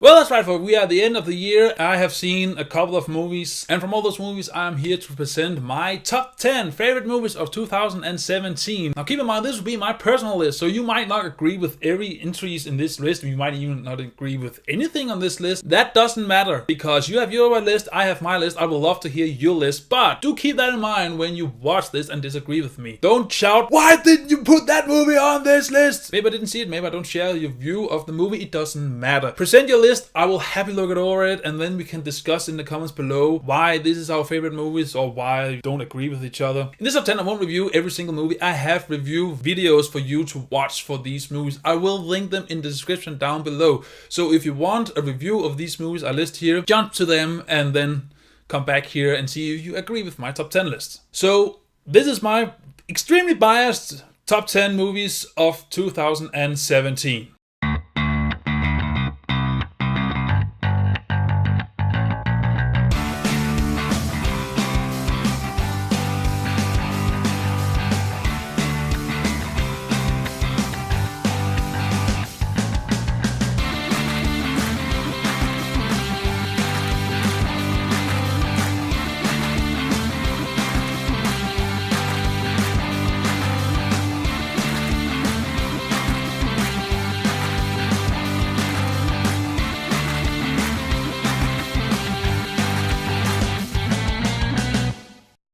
Well, that's right, folks. We are at the end of the year. I have seen a couple of movies, and from all those movies, I'm here to present my top 10 favorite movies of 2017. Now, keep in mind, this will be my personal list, so you might not agree with every entries in this list. You might even not agree with anything on this list. That doesn't matter, because you have your list, I have my list. I would love to hear your list, but do keep that in mind when you watch this and disagree with me. Don't shout, "Why didn't you put that movie on this list?" Maybe I didn't see it, maybe I don't share your view of the movie. It doesn't matter. Present your list. I will happily look over it, and then we can discuss in the comments below why this is our favorite movies or why we don't agree with each other. In this top 10, I won't review every single movie. I have review videos for you to watch for these movies. I will link them in the description down below. So if you want a review of these movies I list here, jump to them and then come back here and see if you agree with my top 10 list. So this is my extremely biased top 10 movies of 2017.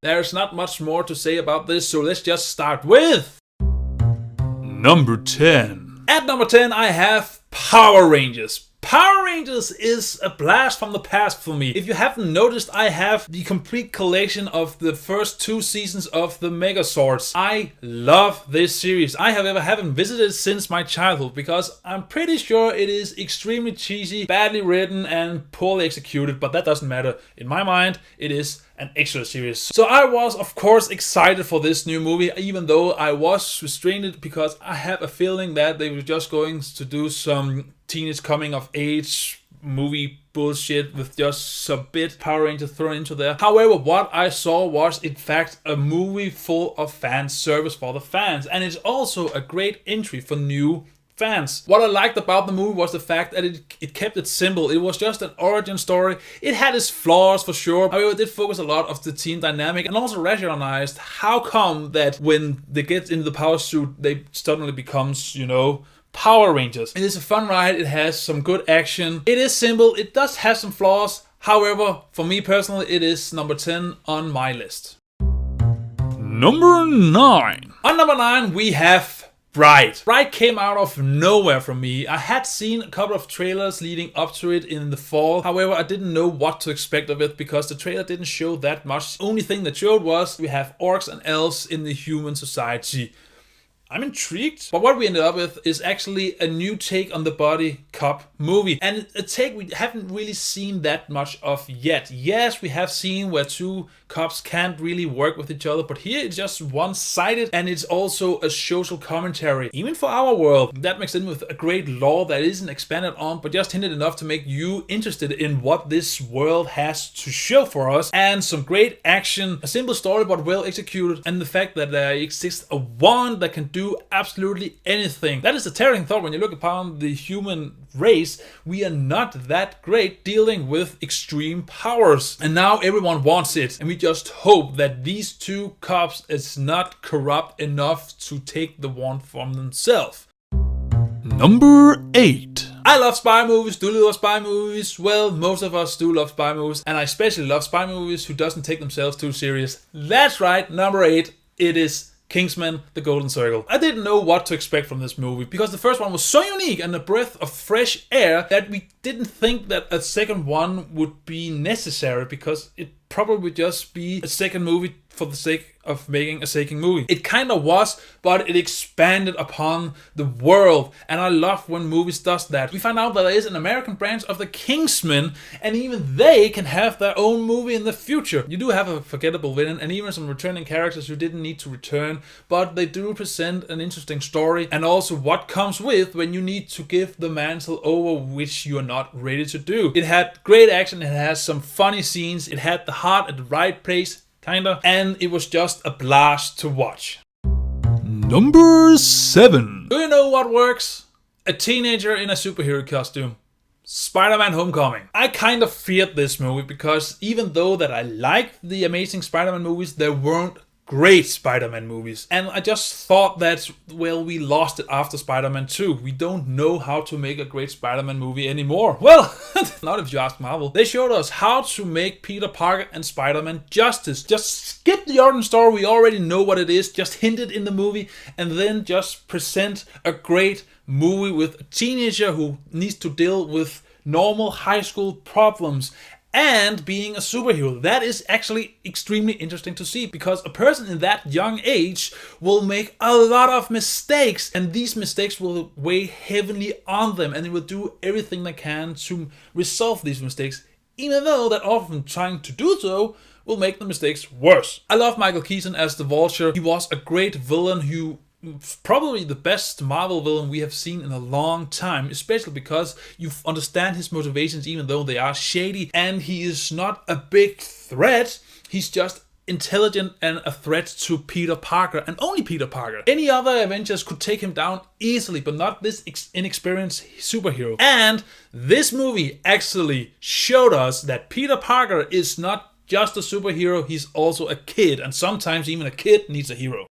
There's not much more to say about this, so let's just start with number 10. At number 10, I have Power Rangers. Power Rangers is a blast from the past for me. If you haven't noticed, I have the complete collection of the first 2 seasons of the Megazords. I love this series. I haven't visited it since my childhood because I'm pretty sure it is extremely cheesy, badly written, and poorly executed, but that doesn't matter. In my mind, it is an excellent series. So I was, of course, excited for this new movie, even though I was restrained because I have a feeling that they were just going to do some teenage coming of age movie bullshit with just a bit Power Rangers thrown into there. However, what I saw was in fact a movie full of fan service for the fans, and it's also a great entry for new fans. What I liked about the movie was the fact that it kept it simple. It was just an origin story. It had its flaws for sure. However, it did focus a lot of the team dynamic and also rationalized how come that when they get into the power suit, they suddenly becomes, Power Rangers. It is a fun ride. It has some good action. It is simple. It does have some flaws. However, for me personally, it is number 10 on my list. Number 9. On number 9, we have Bright. Bright came out of nowhere for me. I had seen a couple of trailers leading up to it in the fall. However, I didn't know what to expect of it because the trailer didn't show that much. The only thing that showed was we have orcs and elves in the human society. I'm intrigued, but what we ended up with is actually a new take on the buddy cop movie, and a take we haven't really seen that much of yet. Yes, we have seen where 2 cops can't really work with each other, but here it's just one-sided, and it's also a social commentary, even for our world. That makes it with a great lore that isn't expanded on, but just hinted enough to make you interested in what this world has to show for us, and some great action, a simple story but well executed, and the fact that there exists a wand that can do absolutely anything. That is a terrifying thought when you look upon the human race. We are not that great dealing with extreme powers, and now everyone wants it, and we just hope that these 2 cops is not corrupt enough to take the wand from themselves. Number 8. I love spy movies. Do you love spy movies? Well, most of us do love spy movies, and I especially love spy movies who doesn't take themselves too serious. That's right, number 8, it is Kingsman, The Golden Circle. I didn't know what to expect from this movie because the first one was so unique and a breath of fresh air that we didn't think that a second one would be necessary because it probably would just be a second movie for the sake of making a second movie. It kind of was, but it expanded upon the world, and I love when movies does that. We find out that there is an American branch of the Kingsman, and even they can have their own movie in the future. You do have a forgettable villain and even some returning characters who didn't need to return, but they do present an interesting story, and also what comes with when you need to give the mantle over which you are not ready to do. It had great action, it has some funny scenes, it had the heart at the right place, kinda, and it was just a blast to watch. Number 7. Do you know what works? A teenager in a superhero costume. SpiderMan Homecoming. I kind of feared this movie because even though that I liked the Amazing Spider-Man movies, there weren't great Spider-Man movies. And I just thought that, well, we lost it after Spider-Man 2. We don't know how to make a great Spider-Man movie anymore. Well, not if you ask Marvel. They showed us how to make Peter Parker and Spider-Man justice. Just skip the origin story, we already know what it is. Just hint it in the movie and then just present a great movie with a teenager who needs to deal with normal high school problems and being a superhero. That is actually extremely interesting to see, because a person in that young age will make a lot of mistakes, and these mistakes will weigh heavily on them, and they will do everything they can to resolve these mistakes, even though that often trying to do so will make the mistakes worse. I love Michael Keaton as the Vulture. He was a great villain who probably the best Marvel villain we have seen in a long time, especially because you understand his motivations even though they are shady, and he is not a big threat. He's just intelligent and a threat to Peter Parker, and only Peter Parker. Any other Avengers could take him down easily, but not this inexperienced superhero. And this movie actually showed us that Peter Parker is not just a superhero, he's also a kid, and sometimes even a kid needs a hero.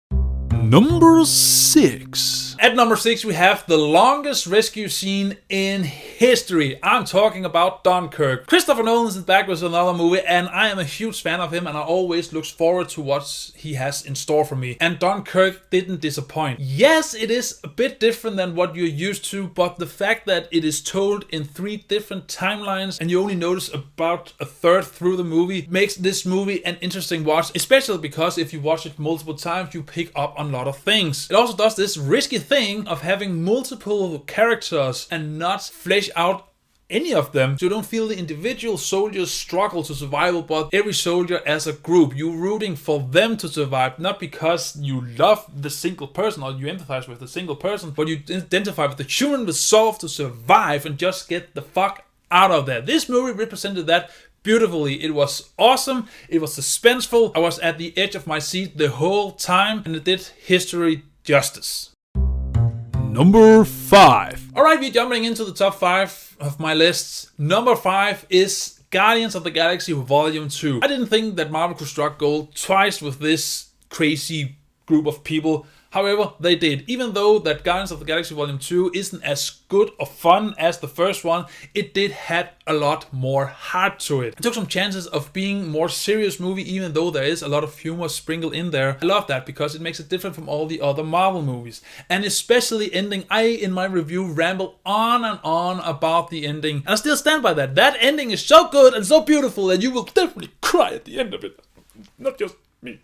Number 6. At number 6 we have the longest rescue scene in history. I'm talking about Dunkirk. Christopher Nolan is back with another movie, and I am a huge fan of him, and I always look forward to what he has in store for me. And Dunkirk didn't disappoint. Yes, it is a bit different than what you're used to, but the fact that it is told in 3 different timelines and you only notice about a third through the movie makes this movie an interesting watch, especially because if you watch it multiple times you pick up on a lot of things. It also does this risky thing of having multiple characters and not flesh out any of them, so you don't feel the individual soldiers struggle to survival, but every soldier as a group. You're rooting for them to survive, not because you love the single person or you empathize with the single person, but you identify with the human resolve to survive and just get the fuck out of there. This movie represented that beautifully. It was awesome, it was suspenseful, I was at the edge of my seat the whole time, and it did history justice. Number 5. Alright, we're jumping into the top 5 of my lists. Number 5 is Guardians of the Galaxy Volume 2. I didn't think that Marvel could strike gold twice with this crazy group of people. However, they did. Even though that Guardians of the Galaxy Volume 2 isn't as good or fun as the first one, it did have a lot more heart to it. It took some chances of being a more serious movie, even though there is a lot of humor sprinkled in there. I love that because it makes it different from all the other Marvel movies. And especially ending, I in my review ramble on and on about the ending. And I still stand by that. That ending is so good and so beautiful that you will definitely cry at the end of it. Not just me.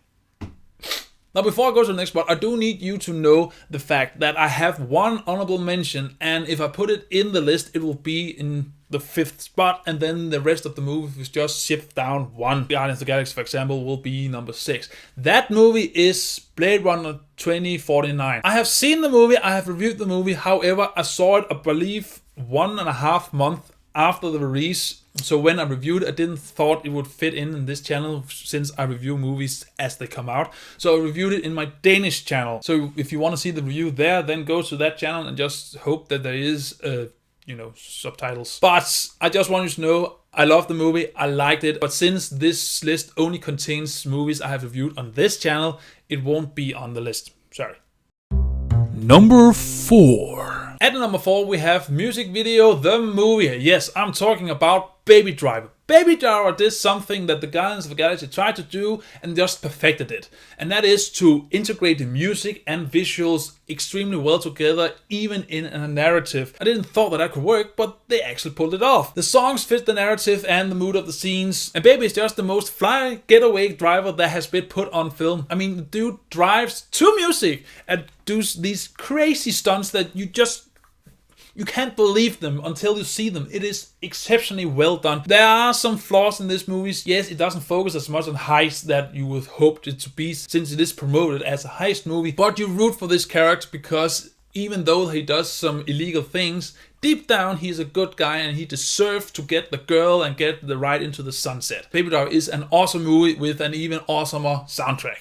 Now, before I go to the next part, I do need you to know the fact that I have one honorable mention, and if I put it in the list, it will be in the 5th spot, and then the rest of the movie is just shift down 1. Guardians of the Galaxy, for example, will be number 6. That movie is Blade Runner 2049. I have seen the movie, I have reviewed the movie, however, I saw it, I believe, 1.5 months after the release. So when I reviewed it, I didn't thought it would fit in this channel since I review movies as they come out. So I reviewed it in my Danish channel. So if you want to see the review there, then go to that channel and just hope that there is, subtitles. But I just want you to know, I love the movie, I liked it. But since this list only contains movies I have reviewed on this channel, it won't be on the list. Sorry. Number 4. At number 4 we have music video, the movie. Yes, I'm talking about Baby Driver. Baby Driver did something that the Guardians of the Galaxy tried to do and just perfected it. And that is to integrate the music and visuals extremely well together, even in a narrative. I didn't thought that could work, but they actually pulled it off. The songs fit the narrative and the mood of the scenes. And Baby is just the most fly getaway driver that has been put on film. I mean, the dude drives to music and does these crazy stunts that you can't believe them until you see them. It is exceptionally well done. There are some flaws in this movie. Yes, it doesn't focus as much on heist that you would hope it to be, since it is promoted as a heist movie. But you root for this character because even though he does some illegal things, deep down he's a good guy and he deserves to get the girl and get the ride into the sunset. Baby Driver is an awesome movie with an even awesomer soundtrack.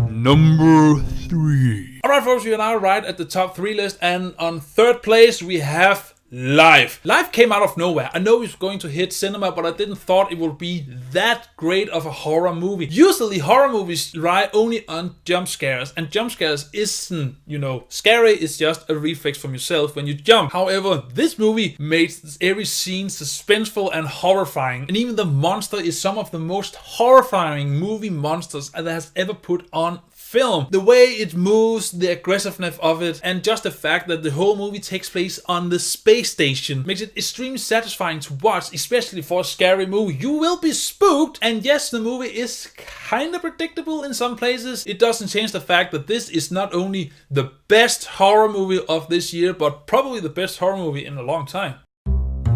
Number 3. Alright folks, we are now right at the top 3 list, and on 3rd place we have Life. Life came out of nowhere. I know it's going to hit cinema, but I didn't thought it would be that great of a horror movie. Usually horror movies rely only on jump scares, and jump scares isn't, scary. It's just a reflex from yourself when you jump. However, this movie made every scene suspenseful and horrifying, and even the monster is some of the most horrifying movie monsters that has ever put on film. The way it moves, the aggressiveness of it, and just the fact that the whole movie takes place on the space station makes it extremely satisfying to watch, especially for a scary movie. You will be spooked, and yes, the movie is kind of predictable in some places. It doesn't change the fact that this is not only the best horror movie of this year, but probably the best horror movie in a long time.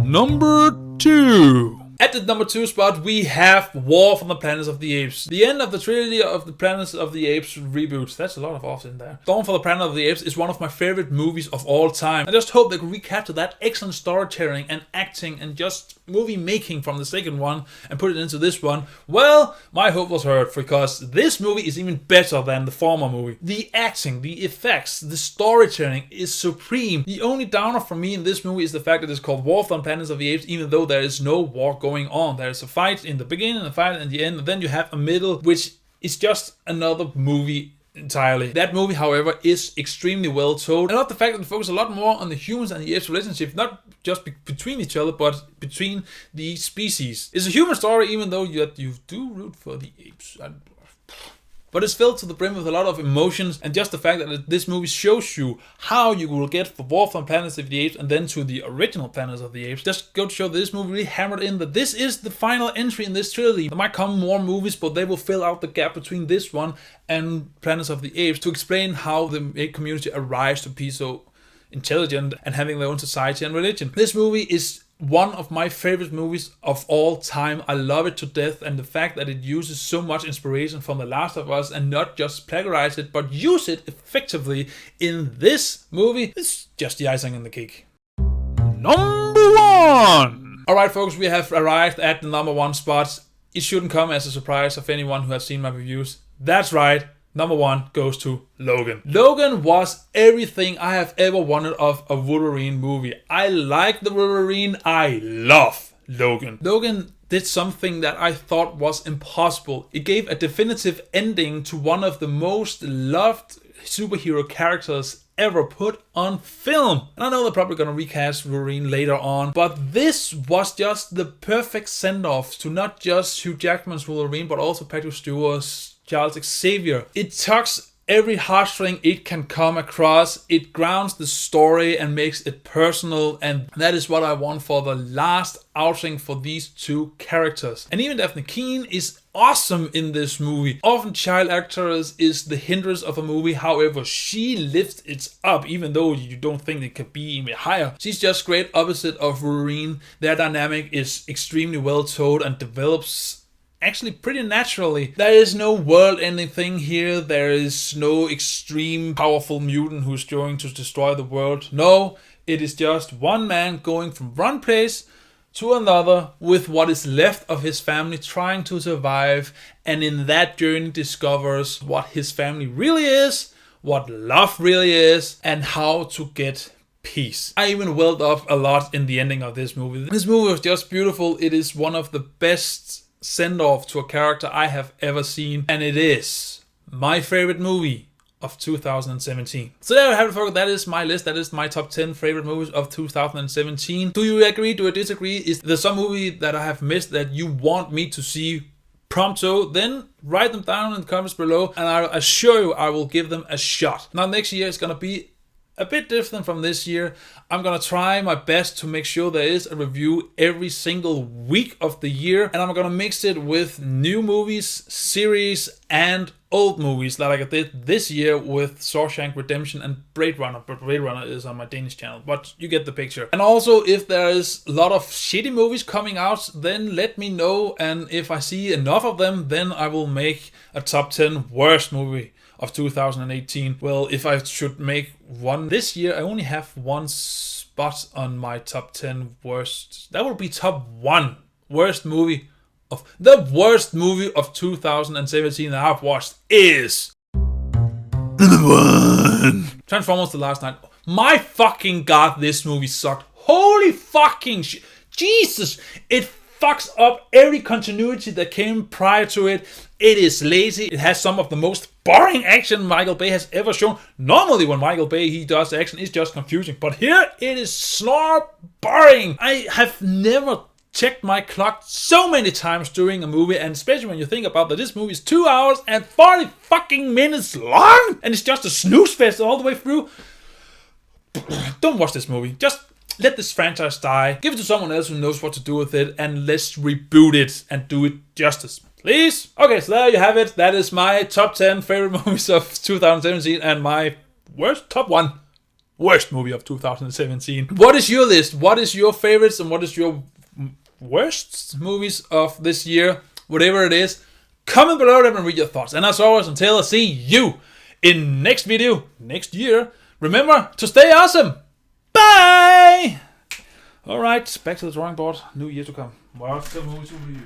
Number 2. At the number 2 spot, we have War for the Planet of the Apes. The end of the trilogy of the Planet of the Apes reboots. That's a lot of offs in there. Dawn for the Planet of the Apes is one of my favorite movies of all time. I just hope they could recapture that excellent storytelling and acting and just movie making from the second one and put it into this one. Well, my hope was hurt because this movie is even better than the former movie. The acting, the effects, the storytelling is supreme. The only downer for me in this movie is the fact that it's called War for the Planet of the Apes, even though there is no war going on. There is a fight in the beginning and a fight in the end, and then you have a middle, which is just another movie entirely. That movie, however, is extremely well told. I love the fact that it focuses a lot more on the humans and the apes relationship, not just between each other, but between the species. It's a human story, even though you do root for the apes. But it's filled to the brim with a lot of emotions, and just the fact that this movie shows you how you will get from War from Planet of the Apes and then to the original Planet of the Apes. Just go to show that this movie really hammered in that this is the final entry in this trilogy. There might come more movies, but they will fill out the gap between this one and Planet of the Apes to explain how the ape community arrives to be so intelligent and having their own society and religion. This movie is one of my favorite movies of all time. I love it to death, and the fact that it uses so much inspiration from The Last of Us and not just plagiarize it but use it effectively in this movie is just the icing on the cake. Number 1! Alright folks, we have arrived at the number 1 spot. It shouldn't come as a surprise of anyone who has seen my reviews. That's right. Number 1 goes to Logan. Logan was everything I have ever wanted of a Wolverine movie. I like the Wolverine. I love Logan. Logan did something that I thought was impossible. It gave a definitive ending to one of the most loved superhero characters ever put on film. And I know they're probably gonna recast Wolverine later on, but this was just the perfect send-off to not just Hugh Jackman's Wolverine, but also Patrick Stewart's Charles Xavier. It tugs every heartstring it can come across. It grounds the story and makes it personal, and that is what I want for the last outing for these two characters. And even Daphne Keane is awesome in this movie. Often child actors is the hindrance of a movie, however she lifts it up even though you don't think it could be even higher. She's just great opposite of Wolverine. Their dynamic is extremely well told and develops actually pretty naturally. There is no world-ending thing here. There is no extreme powerful mutant who's going to destroy the world. No, it is just one man going from one place to another with what is left of his family, trying to survive, and in that journey discovers what his family really is, what love really is, and how to get peace. I even welled up a lot in the ending of this movie. This movie was just beautiful. It is one of the best send-off to a character I have ever seen, and it is my favorite movie of 2017. So there you have it, folks. That is my list. That is my top 10 favorite movies of 2017. Do you agree? Do you disagree? Is there some movie that I have missed that you want me to see prompto? Then write them down in the comments below, and I assure you I will give them a shot. Now next year is gonna be a bit different from this year. I'm gonna try my best to make sure there is a review every single week of the year, and I'm gonna mix it with new movies, series, and old movies like I did this year with Shawshank Redemption and Blade Runner. But Blade Runner is on my Danish channel, but you get the picture. And also, if there is a lot of shitty movies coming out, then let me know, and if I see enough of them, then I will make a top 10 worst movie of 2018. Well, if I should make one this year, I only have one spot on my top 10 worst. That would be top 1 worst movie of the worst movie of 2017 that I've watched is number 1 Transformers: The Last Night. My fucking god, this movie sucked. Holy Holy fucking shit. Jesus! It fucks up every continuity that came prior to it. It is lazy. It has some of the most boring action Michael Bay has ever shown. Normally when Michael Bay he does action, it's just confusing. But here it is snore boring. I have never checked my clock so many times during a movie, and especially when you think about that this movie is 2 hours and 40 fucking minutes long, and it's just a snooze fest all the way through. Don't watch this movie. Just let this franchise die. Give it to someone else who knows what to do with it, and let's reboot it and do it justice. Please? Okay, so there you have it. That is my top 10 favorite movies of 2017 and my top 1 worst movie of 2017. What is your list? What is your favorites and what is your worst movies of this year? Whatever it is, comment below them and read your thoughts. And as always, until I see you in next video next year, remember to stay awesome. Bye! Alright, back to the drawing board. New year to come. What's the movie to review?